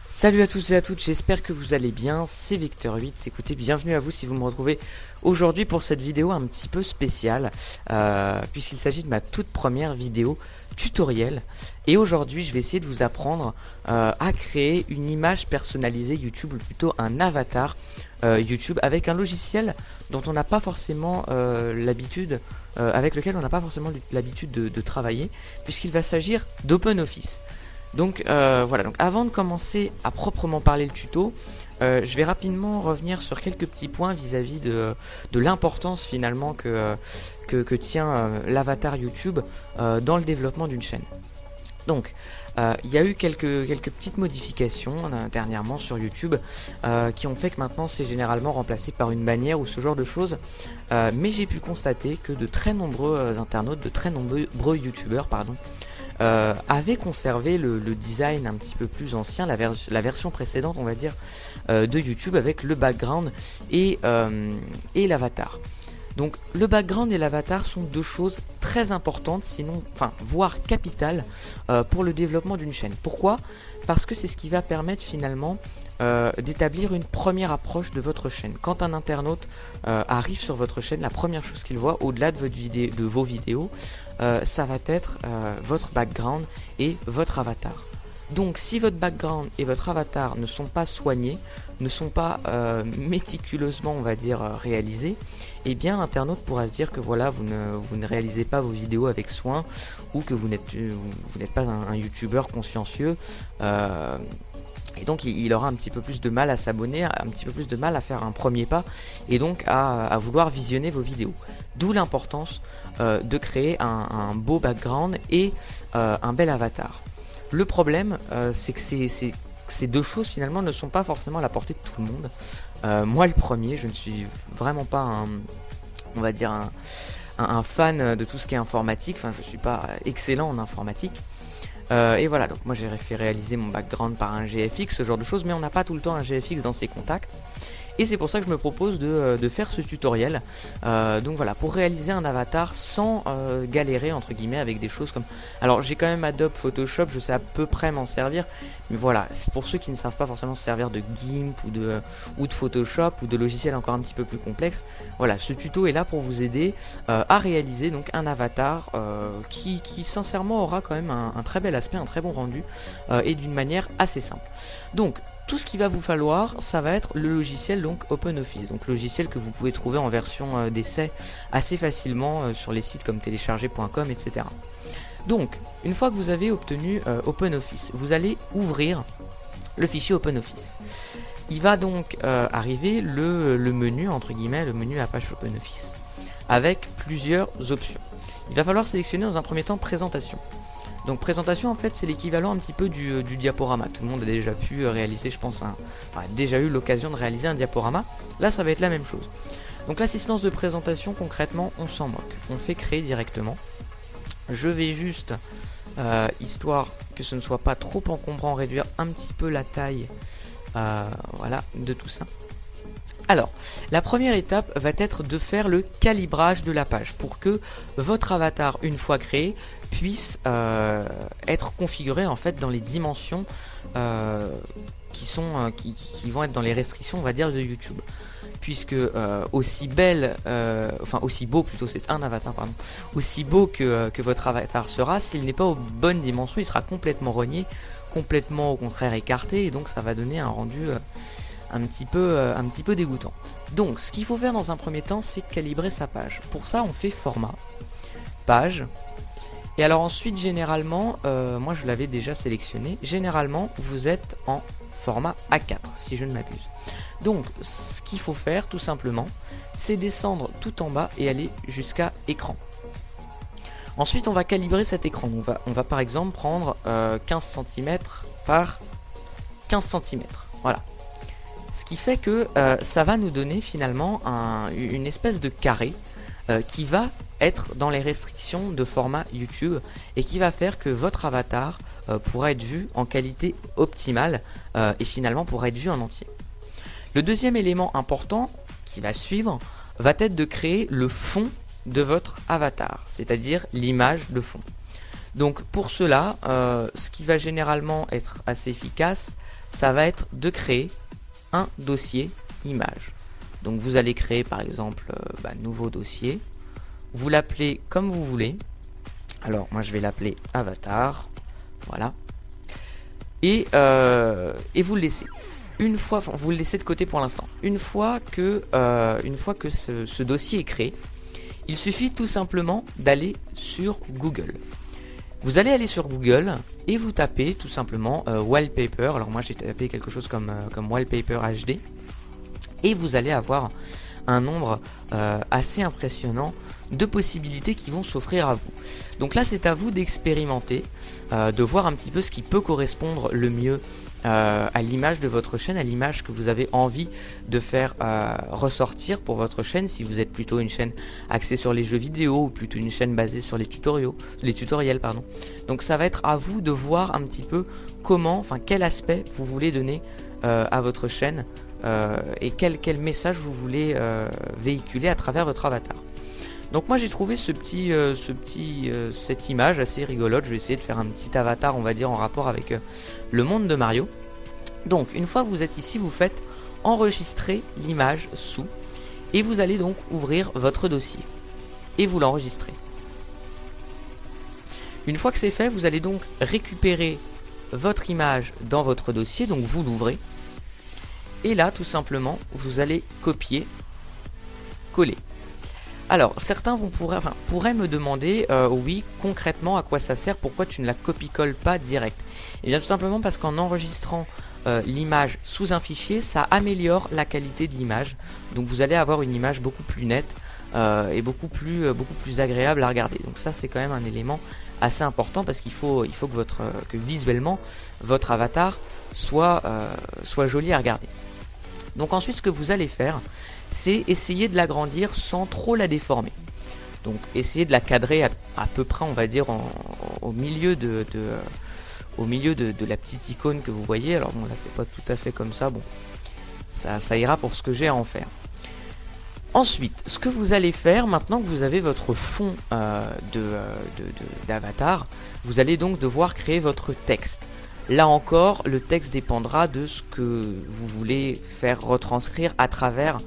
Salut à tous et à toutes, j'espère que vous allez bien, c'est Victor8, écoutez, bienvenue à vous si vous me retrouvez aujourd'hui pour cette vidéo un petit peu spéciale, puisqu'il s'agit de ma toute première vidéo tutoriel, et aujourd'hui je vais essayer de vous apprendre à créer une image personnalisée YouTube, ou plutôt un avatar YouTube, avec un logiciel dont on n'a pas forcément l'habitude, avec lequel on n'a pas forcément l'habitude de travailler, puisqu'il va s'agir d'OpenOffice. Donc voilà, donc avant de commencer à proprement parler le tuto, je vais rapidement revenir sur quelques petits points vis-à-vis de l'importance finalement que tient l'avatar YouTube dans le développement d'une chaîne. Donc, il y a eu quelques petites modifications dernièrement sur YouTube qui ont fait que maintenant c'est généralement remplacé par une bannière ou ce genre de choses. Mais j'ai pu constater que de très nombreux internautes, de très nombreux YouTubeurs, pardon, avait conservé le design un petit peu plus ancien, la version précédente on va dire de YouTube, avec le background et l'avatar. Donc le background et l'avatar sont deux choses très importantes, sinon, enfin voire capitales pour le développement d'une chaîne. Pourquoi? Parce que c'est ce qui va permettre finalement d'établir une première approche de votre chaîne. Quand un internaute arrive sur votre chaîne, la première chose qu'il voit au-delà de vos vidéos, ça va être votre background et votre avatar. Donc si votre background et votre avatar ne sont pas soignés, ne sont pas méticuleusement on va dire réalisés, eh bien l'internaute pourra se dire que voilà, vous ne réalisez pas vos vidéos avec soin, ou que vous n'êtes pas un youtubeur consciencieux, et donc il aura un petit peu plus de mal à s'abonner, un petit peu plus de mal à faire un premier pas, et donc à vouloir visionner vos vidéos. D'où l'importance de créer un beau background et un bel avatar. Le problème, c'est que ces deux choses finalement ne sont pas forcément à la portée de tout le monde. Moi le premier, je ne suis vraiment pas on va dire un fan de tout ce qui est informatique, enfin je suis pas excellent en informatique. Et voilà, donc moi j'ai fait réaliser mon background par un GFX, ce genre de choses, mais on n'a pas tout le temps un GFX dans ses contacts. Et c'est pour ça que je me propose de faire ce tutoriel. Donc voilà, pour réaliser un avatar sans galérer entre guillemets avec des choses comme... Alors j'ai quand même Adobe Photoshop, je sais à peu près m'en servir. Mais voilà, c'est pour ceux qui ne savent pas forcément se servir de GIMP ou de Photoshop ou de logiciels encore un petit peu plus complexes. Voilà, ce tuto est là pour vous aider à réaliser donc un avatar qui sincèrement aura quand même un très bel aspect, un très bon rendu et d'une manière assez simple. Donc tout ce qu'il va vous falloir, ça va être le logiciel donc OpenOffice, donc logiciel que vous pouvez trouver en version d'essai assez facilement sur les sites comme télécharger.com, etc. Donc, une fois que vous avez obtenu OpenOffice, vous allez ouvrir le fichier OpenOffice. Il va donc arriver le menu, entre guillemets, le menu à page OpenOffice, avec plusieurs options. Il va falloir sélectionner dans un premier temps présentation. Donc présentation en fait c'est l'équivalent un petit peu du diaporama. Tout le monde a déjà pu réaliser, je pense, déjà eu l'occasion de réaliser un diaporama. Là ça va être la même chose. Donc l'assistance de présentation, concrètement on s'en moque. On fait créer directement. Je vais juste, histoire que ce ne soit pas trop encombrant, réduire un petit peu la taille voilà, de tout ça. Alors, la première étape va être de faire le calibrage de la page pour que votre avatar, une fois créé, puisse être configuré en fait dans les dimensions qui vont être dans les restrictions, on va dire, de YouTube. Puisque aussi beau plutôt, c'est un avatar, pardon, aussi beau que votre avatar sera, s'il n'est pas aux bonnes dimensions, il sera complètement rogné, complètement au contraire écarté, et donc ça va donner un rendu un petit peu dégoûtant. Donc ce qu'il faut faire dans un premier temps, c'est calibrer sa page. Pour ça on fait format, page, et alors ensuite généralement, moi je l'avais déjà sélectionné, généralement vous êtes en format A4 si je ne m'abuse. Donc ce qu'il faut faire tout simplement, c'est descendre tout en bas et aller jusqu'à écran. Ensuite on va calibrer cet écran, on va par exemple prendre 15 cm par 15 cm, voilà. Ce qui fait que ça va nous donner finalement une espèce de carré qui va être dans les restrictions de format YouTube et qui va faire que votre avatar pourra être vu en qualité optimale et finalement pourra être vu en entier. Le deuxième élément important qui va suivre va être de créer le fond de votre avatar, c'est-à-dire l'image de fond. Donc pour cela, ce qui va généralement être assez efficace, ça va être de créer un dossier image. Donc vous allez créer par exemple nouveau dossier, vous l'appelez comme vous voulez. Alors moi je vais l'appeler avatar, voilà, et vous le laissez. Une fois, vous le laissez de côté pour l'instant. Une fois que ce dossier est créé, il suffit tout simplement d'aller sur Google. Vous allez aller sur Google et vous tapez tout simplement wallpaper. Alors moi j'ai tapé quelque chose comme wallpaper HD, et vous allez avoir un nombre assez impressionnant de possibilités qui vont s'offrir à vous. Donc là c'est à vous d'expérimenter, de voir un petit peu ce qui peut correspondre le mieux à l'image de votre chaîne, à l'image que vous avez envie de faire ressortir pour votre chaîne, si vous êtes plutôt une chaîne axée sur les jeux vidéo ou plutôt une chaîne basée sur les tutoriels. Donc ça va être à vous de voir un petit peu quel aspect vous voulez donner à votre chaîne et quel message vous voulez véhiculer à travers votre avatar. Donc moi j'ai trouvé cette image assez rigolote. Je vais essayer de faire un petit avatar, on va dire, en rapport avec le monde de Mario. Donc une fois que vous êtes ici, vous faites enregistrer l'image sous, et vous allez donc ouvrir votre dossier et vous l'enregistrez. Une fois que c'est fait, vous allez donc récupérer votre image dans votre dossier, donc vous l'ouvrez, et là tout simplement vous allez copier, coller. Alors, certains pourraient me demander, oui, concrètement, à quoi ça sert, pourquoi tu ne la copie-colles pas direct? Et bien tout simplement parce qu'en enregistrant l'image sous un fichier, ça améliore la qualité de l'image. Donc vous allez avoir une image beaucoup plus nette et beaucoup plus agréable à regarder. Donc ça, c'est quand même un élément assez important, parce qu'il faut que visuellement, votre avatar soit joli à regarder. Donc ensuite, ce que vous allez faire, c'est essayer de l'agrandir sans trop la déformer. Donc essayez de la cadrer à peu près, on va dire, au milieu de la petite icône que vous voyez. Alors bon, là c'est pas tout à fait comme ça, bon, ça ira pour ce que j'ai à en faire. Ensuite, ce que vous allez faire, maintenant que vous avez votre fond d'avatar, vous allez donc devoir créer votre texte. Là encore, le texte dépendra de ce que vous voulez faire retranscrire à travers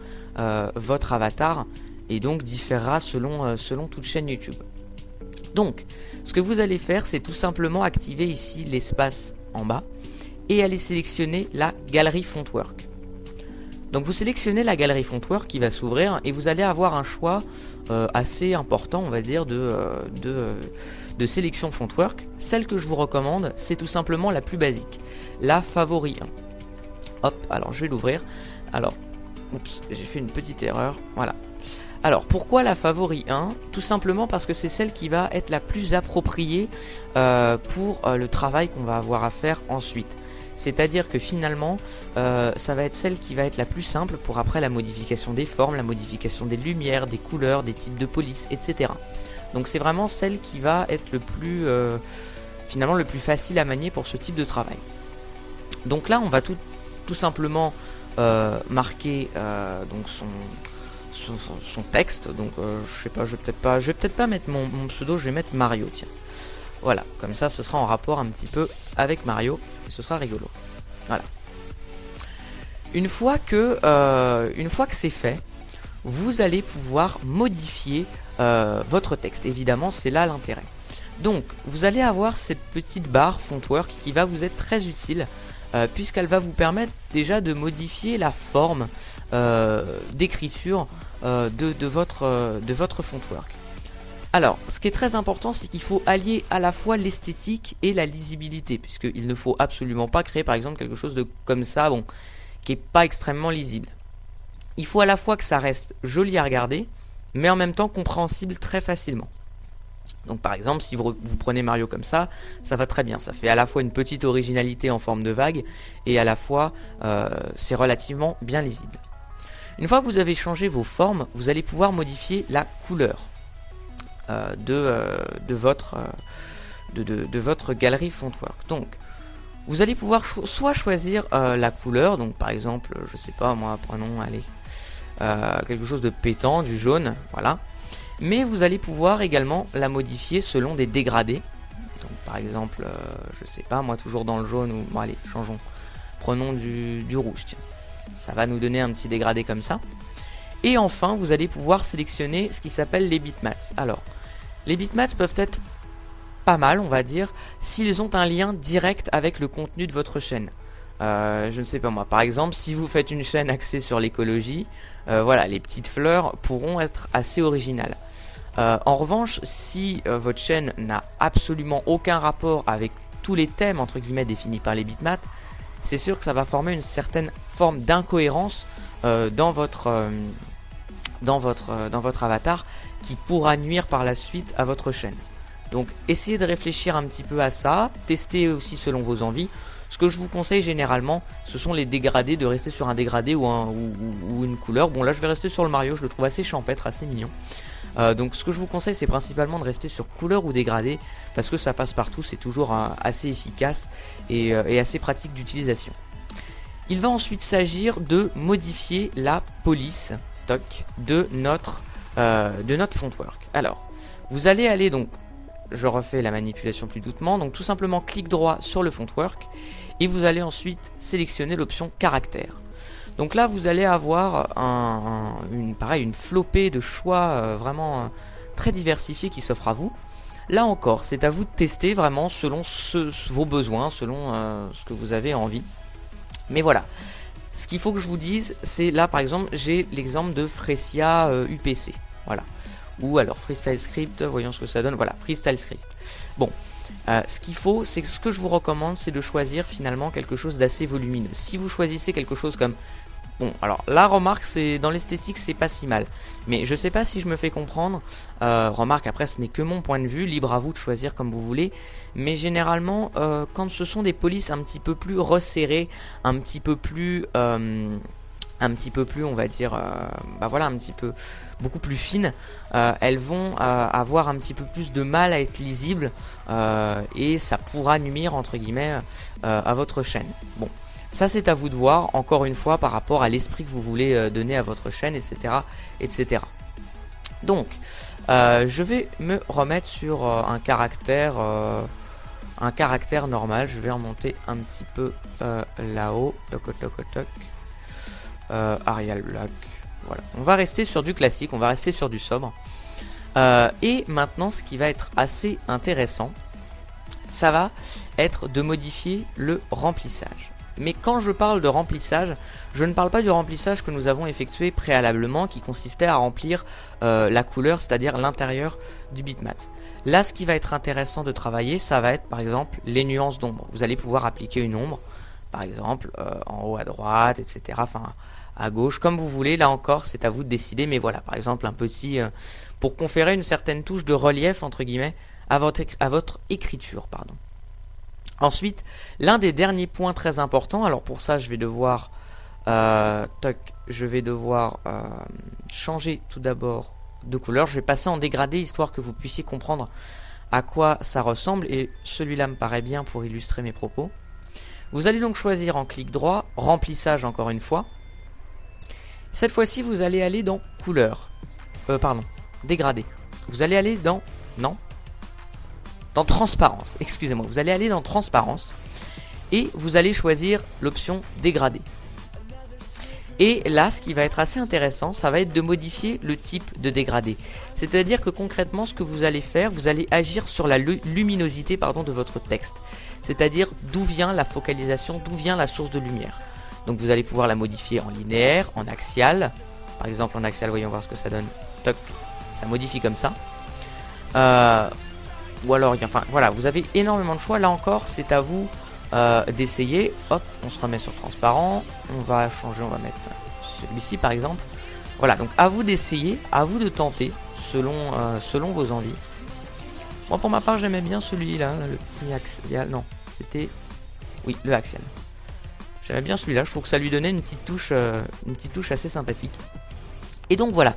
votre avatar, et donc différera selon toute chaîne YouTube. Donc, ce que vous allez faire, c'est tout simplement activer ici l'espace en bas et aller sélectionner la galerie Fontwork. Donc vous sélectionnez la galerie Fontwork qui va s'ouvrir, et vous allez avoir un choix assez important, on va dire, de sélection Fontwork. Celle que je vous recommande, c'est tout simplement la plus basique, la Favori 1. Hop, alors je vais l'ouvrir. Alors, oups, j'ai fait une petite erreur, voilà. Alors, pourquoi la Favori 1? Tout simplement parce que c'est celle qui va être la plus appropriée pour le travail qu'on va avoir à faire ensuite. C'est-à-dire que finalement, ça va être celle qui va être la plus simple pour après la modification des formes, la modification des lumières, des couleurs, des types de police, etc. Donc c'est vraiment celle qui va être finalement le plus facile à manier pour ce type de travail. Donc là, on va tout simplement marquer donc son texte. Donc je sais pas, je vais peut-être pas mettre mon pseudo, je vais mettre Mario, tiens. Voilà, comme ça ce sera en rapport un petit peu avec Mario, et ce sera rigolo. Voilà. Une fois que c'est fait, vous allez pouvoir modifier votre texte. Évidemment, c'est là l'intérêt. Donc, vous allez avoir cette petite barre Fontwork qui va vous être très utile, puisqu'elle va vous permettre déjà de modifier la forme d'écriture de votre Fontwork. Alors, ce qui est très important, c'est qu'il faut allier à la fois l'esthétique et la lisibilité, puisqu'il ne faut absolument pas créer par exemple quelque chose de comme ça, bon, qui n'est pas extrêmement lisible. Il faut à la fois que ça reste joli à regarder, mais en même temps compréhensible très facilement. Donc par exemple, si vous prenez Mario comme ça va très bien. Ça fait à la fois une petite originalité en forme de vague, et à la fois c'est relativement bien lisible. Une fois que vous avez changé vos formes, vous allez pouvoir modifier la couleur de votre galerie Fontwork. Donc vous allez pouvoir soit choisir la couleur, donc par exemple, je sais pas moi, prenons quelque chose de pétant, du jaune, voilà. Mais vous allez pouvoir également la modifier selon des dégradés. Donc par exemple, je sais pas, moi toujours dans le jaune, ou bon allez, changeons, prenons du rouge, tiens. Ça va nous donner un petit dégradé comme ça. Et enfin, vous allez pouvoir sélectionner ce qui s'appelle les bitmaps. Alors, les bitmaps peuvent être pas mal, on va dire, s'ils ont un lien direct avec le contenu de votre chaîne. Je ne sais pas moi, par exemple, si vous faites une chaîne axée sur l'écologie, voilà, les petites fleurs pourront être assez originales. En revanche, si votre chaîne n'a absolument aucun rapport avec tous les thèmes entre guillemets définis par les bitmaps, c'est sûr que ça va former une certaine forme d'incohérence dans votre avatar qui pourra nuire par la suite à votre chaîne. Donc essayez de réfléchir un petit peu à ça, testez aussi selon vos envies. Ce que je vous conseille généralement, ce sont les dégradés, de rester sur un dégradé ou une couleur. Bon là je vais rester sur le Mario, je le trouve assez champêtre, assez mignon. Donc ce que je vous conseille, c'est principalement de rester sur couleur ou dégradé, parce que ça passe partout, c'est toujours assez efficace et assez pratique d'utilisation. Il va ensuite s'agir de modifier la police de notre fontwork. Alors, vous allez aller donc, je refais la manipulation plus doucement, donc tout simplement clic droit sur le fontwork et vous allez ensuite sélectionner l'option caractère. Donc là vous allez avoir une flopée de choix vraiment très diversifiés qui s'offrent à vous. Là encore, c'est à vous de tester vraiment selon vos besoins, selon ce que vous avez envie. Mais voilà, ce qu'il faut que je vous dise, c'est là par exemple, j'ai l'exemple de Freesia UPC. Voilà. Ou alors Freestyle Script, voyons ce que ça donne. Voilà, Freestyle Script. Bon, ce qu'il faut, c'est que ce que je vous recommande, c'est de choisir finalement quelque chose d'assez volumineux. Si vous choisissez quelque chose comme... Bon, alors la remarque, c'est dans l'esthétique, c'est pas si mal. Mais je sais pas si je me fais comprendre. Remarque, après, ce n'est que mon point de vue. Libre à vous de choisir comme vous voulez. Mais généralement, quand ce sont des polices un petit peu plus resserrées, un petit peu plus, on va dire, bah voilà, beaucoup plus fines, elles vont avoir un petit peu plus de mal à être lisibles et ça pourra nuire entre guillemets à votre chaîne. Bon, ça c'est à vous de voir, encore une fois, par rapport à l'esprit que vous voulez donner à votre chaîne, etc. etc. Donc, je vais me remettre sur un caractère normal. Je vais remonter un petit peu là-haut. Toc, toc, toc. Arial Black. Voilà. On va rester sur du classique, on va rester sur du sobre. Et maintenant, ce qui va être assez intéressant, ça va être de modifier le remplissage. Mais quand je parle de remplissage, je ne parle pas du remplissage que nous avons effectué préalablement, qui consistait à remplir la couleur, c'est-à-dire l'intérieur du bitmap. Là, ce qui va être intéressant de travailler, ça va être par exemple les nuances d'ombre. Vous allez pouvoir appliquer une ombre, par exemple en haut à droite, etc. Enfin, à gauche, comme vous voulez. Là encore, c'est à vous de décider. Mais voilà, par exemple, un petit pour conférer une certaine touche de relief entre guillemets à votre écriture, pardon. Ensuite, l'un des derniers points très importants. Alors pour ça, je vais devoir changer tout d'abord de couleur. Je vais passer en dégradé histoire que vous puissiez comprendre à quoi ça ressemble. Et celui-là me paraît bien pour illustrer mes propos. Vous allez donc choisir en clic droit, remplissage encore une fois. Cette fois-ci, vous allez aller dans couleur. Dégradé. Vous allez aller dans... Non. Dans transparence, excusez-moi. Vous allez aller dans transparence. Et vous allez choisir l'option dégradé. Et là, ce qui va être assez intéressant, ça va être de modifier le type de dégradé. C'est-à-dire que concrètement, ce que vous allez faire, vous allez agir sur la luminosité de votre texte. C'est-à-dire d'où vient la focalisation, d'où vient la source de lumière. Donc vous allez pouvoir la modifier en linéaire, en axial. Par exemple, en axial, voyons voir ce que ça donne. Toc, ça modifie comme ça. Ou alors, enfin voilà, vous avez énormément de choix. Là encore, c'est à vous d'essayer. Hop, on se remet sur transparent. On va changer, on va mettre celui-ci par exemple. Voilà, donc à vous d'essayer, à vous de tenter selon vos envies. Moi pour ma part, j'aimais bien celui-là, le petit axial. Non, c'était... Oui, le axial. J'aimais bien celui-là, je trouve que ça lui donnait une petite touche assez sympathique. Et donc voilà.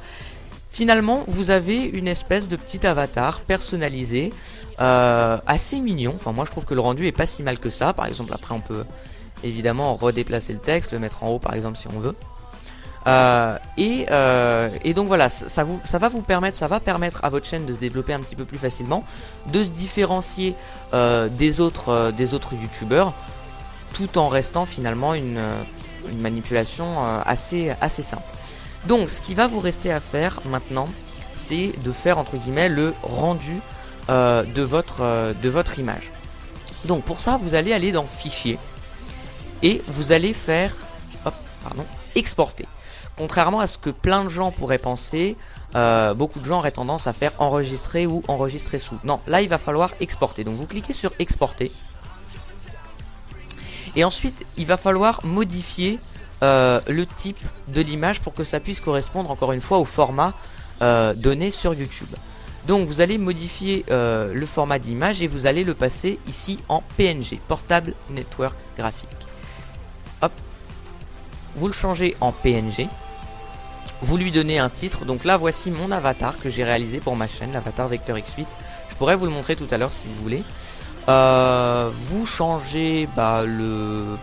Finalement, vous avez une espèce de petit avatar personnalisé, assez mignon. Enfin, moi, je trouve que le rendu est pas si mal que ça. Par exemple, après, on peut évidemment redéplacer le texte, le mettre en haut, par exemple, si on veut. Et donc voilà, ça va permettre à votre chaîne de se développer un petit peu plus facilement, de se différencier des autres youtubeurs, tout en restant finalement une manipulation assez simple. Donc ce qui va vous rester à faire maintenant, c'est de faire entre guillemets le rendu de votre image. Donc pour ça, vous allez aller dans Fichier et vous allez faire exporter. Contrairement à ce que plein de gens pourraient penser, beaucoup de gens auraient tendance à faire enregistrer ou enregistrer sous. Non, là il va falloir exporter. Donc vous cliquez sur exporter. Et ensuite, il va falloir modifier le type de l'image pour que ça puisse correspondre encore une fois au format donné sur YouTube. Donc vous allez modifier le format d'image et vous allez le passer ici en PNG, Portable Network Graphic. Hop, vous le changez en PNG. Vous lui donnez un titre. Donc là, voici mon avatar que j'ai réalisé pour ma chaîne, l'avatar Vector X8. Je pourrais vous le montrer tout à l'heure si vous voulez. Vous changez le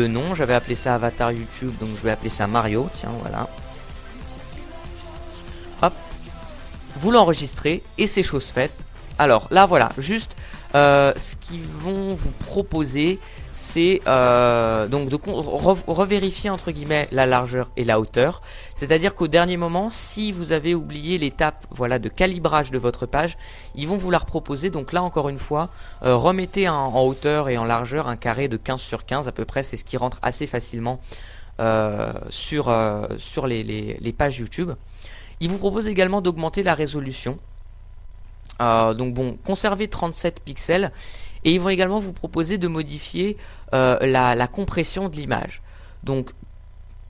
nom. J'avais appelé ça avatar YouTube, donc je vais appeler ça Mario. Tiens, voilà. Hop. Vous l'enregistrez et c'est chose faite. Alors là, voilà, juste ce qu'ils vont vous proposer, c'est donc de revérifier entre guillemets la largeur et la hauteur. C'est-à-dire qu'au dernier moment, si vous avez oublié l'étape de calibrage de votre page, ils vont vous la reproposer. Donc là, encore une fois, remettez en hauteur et en largeur un carré de 15 sur 15 à peu près. C'est ce qui rentre assez facilement sur les pages YouTube. Ils vous proposent également d'augmenter la résolution. Donc bon, conservez 37 pixels et ils vont également vous proposer de modifier la compression de l'image. Donc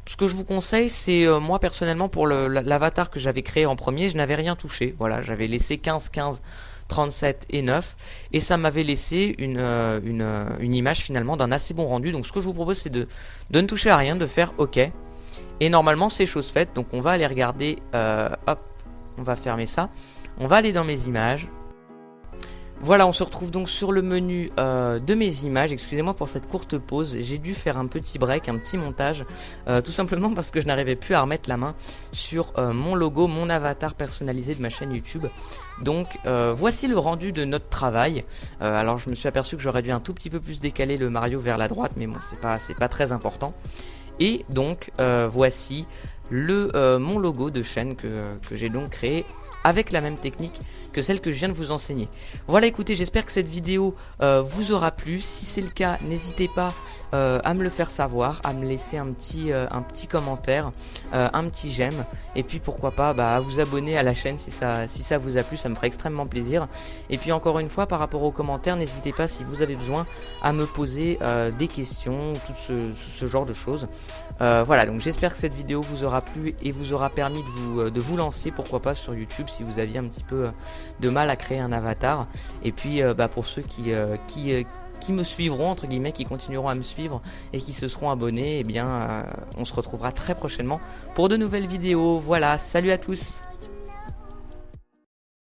ce que je vous conseille, c'est moi personnellement pour l'avatar que j'avais créé en premier, je n'avais rien touché. Voilà, j'avais laissé 15, 15, 37 et 9 et ça m'avait laissé une image finalement d'un assez bon rendu. Donc ce que je vous propose, c'est de ne toucher à rien, de faire OK. Et normalement c'est chose faite. Donc on va aller regarder, hop, on va fermer ça. On va aller dans mes images. Voilà, on se retrouve donc sur le menu de mes images. Excusez-moi pour cette courte pause, j'ai dû faire un petit break, un petit montage, tout simplement parce que je n'arrivais plus à remettre la main sur mon logo, mon avatar personnalisé de ma chaîne YouTube. Donc voici le rendu de notre travail. Alors je me suis aperçu que j'aurais dû un tout petit peu plus décaler le Mario vers la droite, mais bon, c'est pas très important. Et donc voici mon logo de chaîne que j'ai donc créé avec la même technique que celle que je viens de vous enseigner. Voilà, écoutez, j'espère que cette vidéo vous aura plu. Si c'est le cas, n'hésitez pas à me le faire savoir, à me laisser un petit commentaire, un petit j'aime, et puis pourquoi pas à vous abonner à la chaîne si ça vous a plu, ça me ferait extrêmement plaisir. Et puis encore une fois, par rapport aux commentaires, n'hésitez pas si vous avez besoin à me poser des questions, tout ce genre de choses. Voilà, donc j'espère que cette vidéo vous aura plu et vous aura permis de vous lancer, pourquoi pas sur YouTube si vous aviez un petit peu de mal à créer un avatar. Et puis pour ceux qui me suivront, entre guillemets, qui continueront à me suivre et qui se seront abonnés, eh bien on se retrouvera très prochainement pour de nouvelles vidéos. Voilà, salut à tous!